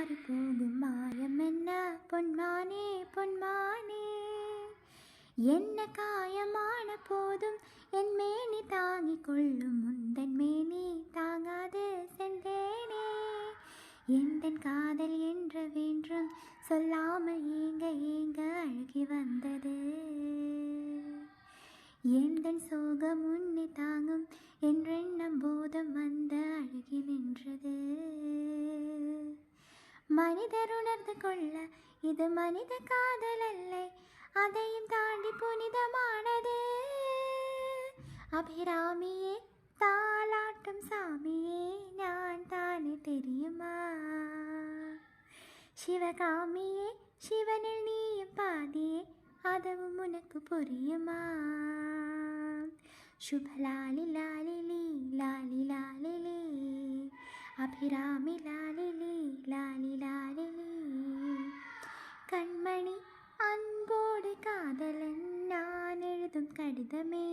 மாறி போகும் மாயம் என்ன பொன்மானே பொன்மானே. என்ன காயமான போதும் என் மேனி தாங்கிக் கொள்ளும் முந்தன் மேனி தாங்காது சென்றேனே. எந்தன் காதல் என்ற வென்றும் சொல்லாமல் ஏங்க ஏங்க அழுகி வந்தது. எந்தன் சோகம் உன்னை தாங்கும் என்றெண்ணம் போதும் வந்த அழுகி நின்றது. மனிதர் உணர்ந்து கொள்ள இது மனித காதல் அல்ல, அதையும் தாண்டி புனிதமானது. அபிராமியே தாலாட்டும் சாமியே நான் தானே தெரியுமா. சிவகாமியே சிவனில் நீயும் பாதியே அதுவும் உனக்கு புரியுமா. சுபலாலி லாலிலி லாலி லாலிலி அபிராமி லாலிலி லாலி லாலிலி. கண்மணி அன்போடு காதலன் நான் எழுதும் கடிதமே.